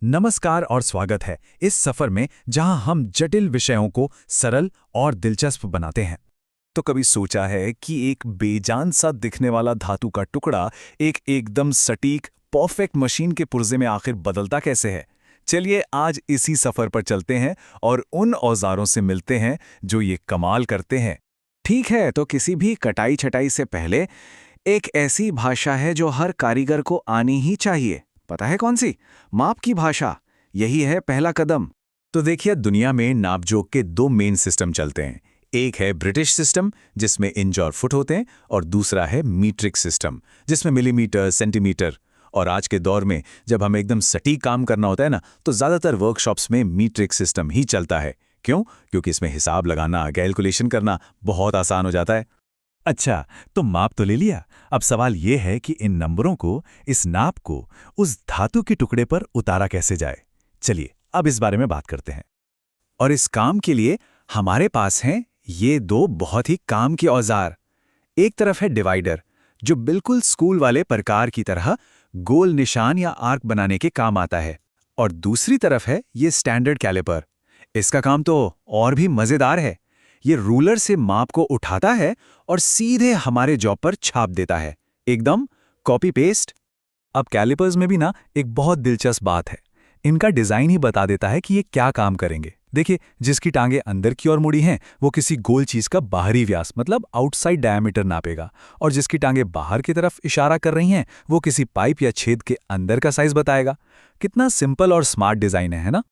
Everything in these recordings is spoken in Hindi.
नमस्कार और स्वागत है इस सफर में जहां हम जटिल विषयों को सरल और दिलचस्प बनाते हैं। तो कभी सोचा है कि एक बेजान सा दिखने वाला धातु का टुकड़ा एक एकदम सटीक परफेक्ट मशीन के पुर्जे में आखिर बदलता कैसे है? चलिए आज इसी सफर पर चलते हैं और उन औजारों से मिलते हैं जो ये कमाल करते हैं। ठीक है, तो किसी भी कटाई छटाई से पहले एक ऐसी भाषा है जो हर कारीगर को आनी ही चाहिए। पता है कौन सी? माप की भाषा। यही है पहला कदम। तो देखिए, दुनिया में नापजोक के दो मेन सिस्टम चलते हैं। एक है ब्रिटिश सिस्टम जिसमें इंच और फुट होते हैं, और दूसरा है मीट्रिक सिस्टम जिसमें मिलीमीटर, सेंटीमीटर। और आज के दौर में जब हमें एकदम सटीक काम करना होता है ना, तो ज़्यादातर वर्कशॉप्स में मीट्रिक सिस्टम ही चलता है। क्यों? क्योंकि इसमें हिसाब लगाना, कैलकुलेशन करना बहुत आसान हो जाता है। अच्छा, तो माप तो ले लिया। अब सवाल ये है कि इन नंबरों को, इस नाप को उस धातु के टुकड़े पर उतारा कैसे जाए। चलिए अब इस बारे में बात करते हैं। और इस काम के लिए हमारे पास हैं ये दो बहुत ही काम के औजार। एक तरफ है डिवाइडर, जो बिल्कुल स्कूल वाले प्रकार की तरह गोल निशान या आर्क बनाने के काम आता है। और दूसरी तरफ है ये स्टैंडर्ड कैलिपर। इसका काम तो और भी मजेदार है। ये रूलर से माप को उठाता है और सीधे हमारे जॉब पर छाप देता है, एकदम कॉपी पेस्ट। अब कैलिपर्स में भी ना एक बहुत दिलचस्प बात है। इनका डिजाइन ही बता देता है कि ये क्या काम करेंगे। देखिए, जिसकी टांगें अंदर की ओर मुड़ी हैं वो किसी गोल चीज का बाहरी व्यास मतलब आउटसाइड डायमीटर नापेगा, और जिसकी टांगें बाहर की तरफ इशारा कर रही हैं वो किसी पाइप या छेद के अंदर का साइज बताएगा। कितना सिंपल और स्मार्ट डिजाइन है ना?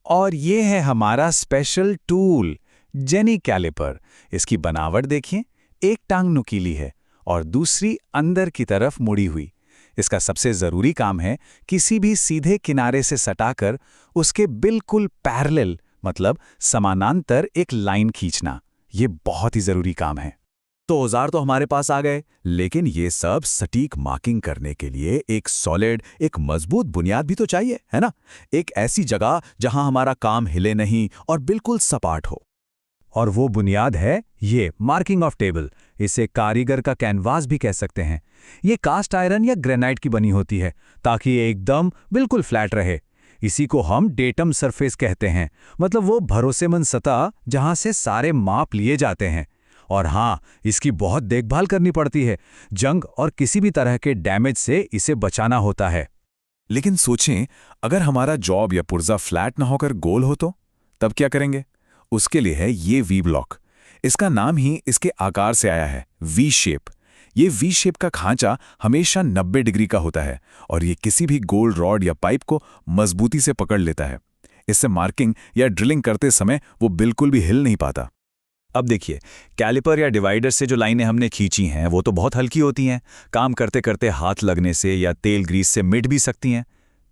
और ये है हमारा स्पेशल टूल, जेनी कैलिपर। इसकी बनावट देखिए, एक टांग नुकीली है और दूसरी अंदर की तरफ मुड़ी हुई। इसका सबसे जरूरी काम है किसी भी सीधे किनारे से सटाकर उसके बिल्कुल पैरेलल मतलब समानांतर एक लाइन खींचना। ये बहुत ही जरूरी काम है। तो औजार तो हमारे पास आ गए, लेकिन ये सब सटीक मार्किंग करने के लिए एक सॉलिड, एक मजबूत बुनियाद भी तो चाहिए, है ना? एक ऐसी जगह जहां हमारा काम हिले नहीं और बिल्कुल सपाट हो। और वो बुनियाद है ये मार्किंग ऑफ टेबल। इसे कारीगर का कैनवास भी कह सकते हैं। ये कास्ट आयरन या ग्रेनाइट की बनी होती है ताकि ये एकदम बिल्कुल फ्लैट रहे। इसी को हम डेटम सरफेस कहते हैं, मतलब वो भरोसेमंद सतह जहां से सारे माप लिए जाते हैं। और हाँ, इसकी बहुत देखभाल करनी पड़ती है। जंग और किसी भी तरह के डैमेज से इसे बचाना होता है। लेकिन सोचें, अगर हमारा जॉब या पुर्जा फ्लैट ना होकर गोल हो तो तब क्या करेंगे? उसके लिए है ये वी ब्लॉक। इसका नाम ही इसके आकार से आया है, वी शेप। ये वी शेप का खांचा हमेशा 90 डिग्री का होता है और ये किसी भी गोल रॉड या पाइप को मजबूती से पकड़ लेता है। इससे मार्किंग या ड्रिलिंग करते समय वो बिल्कुल भी हिल नहीं पाता। अब देखिए, कैलिपर या डिवाइडर से जो लाइनें हमने खींची हैं वो तो बहुत हल्की होती हैं। काम करते करते हाथ लगने से या तेल ग्रीस से मिट भी सकती हैं।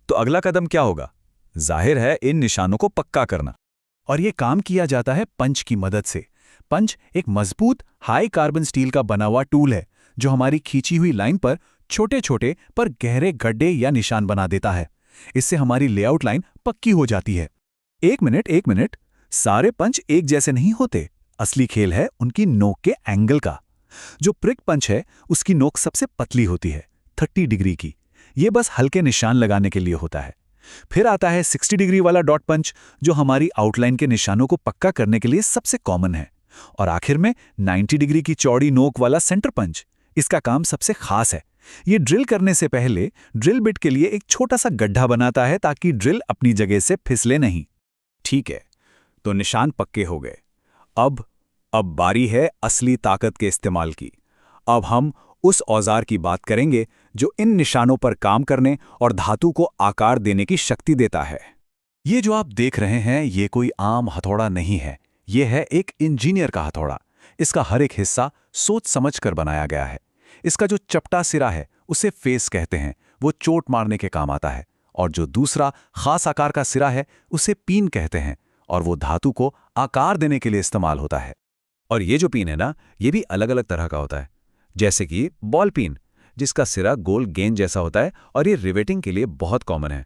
तो अगला कदम क्या होगा? जाहिर है इन निशानों को पक्का करना। और ये काम किया जाता है पंच की मदद से। पंच एक मजबूत हाई कार्बन स्टील का बना हुआ टूल है जो हमारी खींची हुई लाइन पर छोटे छोटे पर गहरे गड्ढे या निशान बना देता है। इससे हमारी लेआउट लाइन पक्की हो जाती है। एक मिनट, सारे पंच एक जैसे नहीं होते। असली खेल है उनकी नोक के एंगल का। जो प्रिक पंच है उसकी नोक सबसे पतली होती है, 30 डिग्री की। ये बस हल्के निशान लगाने के लिए होता है। फिर आता है 60 डिग्री वाला डॉट पंच, जो हमारी आउटलाइन के निशानों को पक्का करने के लिए सबसे कॉमन है। और आखिर में 90 डिग्री की चौड़ी नोक वाला सेंटर पंच। इसका काम सबसे खास है। ये ड्रिल करने से पहले ड्रिल बिट के लिए एक छोटा सा गड्ढा बनाता है ताकि ड्रिल अपनी जगह से फिसले नहीं। ठीक है, तो निशान पक्के हो गए। अब बारी है असली ताकत के इस्तेमाल की। अब हम उस औजार की बात करेंगे जो इन निशानों पर काम करने और धातु को आकार देने की शक्ति देता है। ये जो आप देख रहे हैं ये कोई आम हथौड़ा नहीं है। ये है एक इंजीनियर का हथौड़ा। इसका हर एक हिस्सा सोच समझ कर बनाया गया है। इसका जो चपटा सिरा है उसे फेस कहते हैं, वो चोट मारने के काम आता है। और जो दूसरा खास आकार का सिरा है उसे पीन कहते हैं, और वो धातु को आकार देने के लिए इस्तेमाल होता है। और ये जो पिन है ना, ये भी अलग अलग तरह का होता है। जैसे कि बॉल पिन, जिसका सिरा गोल गेंद जैसा होता है और ये रिवेटिंग के लिए बहुत कॉमन है।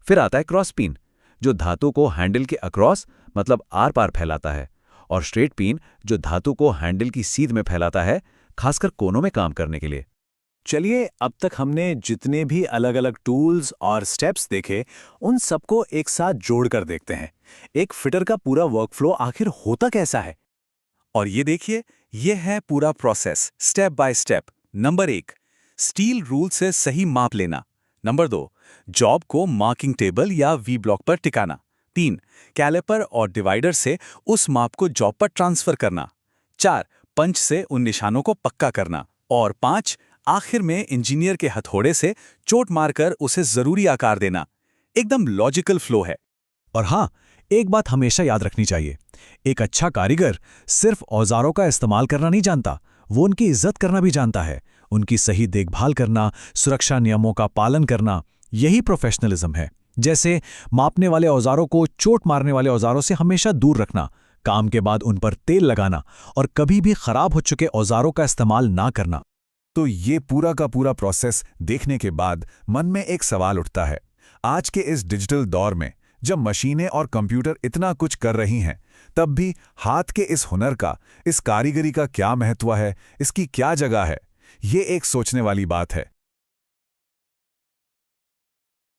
फिर आता है क्रॉस पिन, जो धातु को हैंडल के अक्रॉस मतलब आर पार फैलाता है। और स्ट्रेट पिन, जो धातु को हैंडल की सीध में फैलाता है, खासकर कोनों में काम करने के लिए। चलिए, अब तक हमने जितने भी अलग अलग टूल्स और स्टेप्स देखे, उन सबको एक साथ जोड़कर देखते हैं। एक फिटर का पूरा वर्कफ्लो आखिर होता कैसा है। और ये देखिए, ये है पूरा process step by step. Number 1, steel rule से सही माप लेना। नंबर 2, जॉब को मार्किंग टेबल या वी ब्लॉक पर टिकाना। 3, कैलिपर और डिवाइडर से उस माप को जॉब पर ट्रांसफर करना। 4, पंच से उन निशानों को पक्का करना। और 5, आखिर में इंजीनियर के हथौड़े से चोट मारकर उसे जरूरी आकार देना। एकदम लॉजिकल फ्लो है। और हाँ, एक बात हमेशा याद रखनी चाहिए, एक अच्छा कारीगर सिर्फ औजारों का इस्तेमाल करना नहीं जानता, वो उनकी इज्जत करना भी जानता है। उनकी सही देखभाल करना, सुरक्षा नियमों का पालन करना, यही प्रोफेशनलिज्म है। जैसे मापने वाले औजारों को चोट मारने वाले औजारों से हमेशा दूर रखना, काम के बाद उन पर तेल लगाना और कभी भी खराब हो चुके औजारों का इस्तेमाल ना करना। तो ये पूरा का पूरा प्रोसेस देखने के बाद मन में एक सवाल उठता है, आज के इस डिजिटल दौर में जब मशीनें और कंप्यूटर इतना कुछ कर रही हैं, तब भी हाथ के इस हुनर का, इस कारीगरी का क्या महत्व है, इसकी क्या जगह है? ये एक सोचने वाली बात है।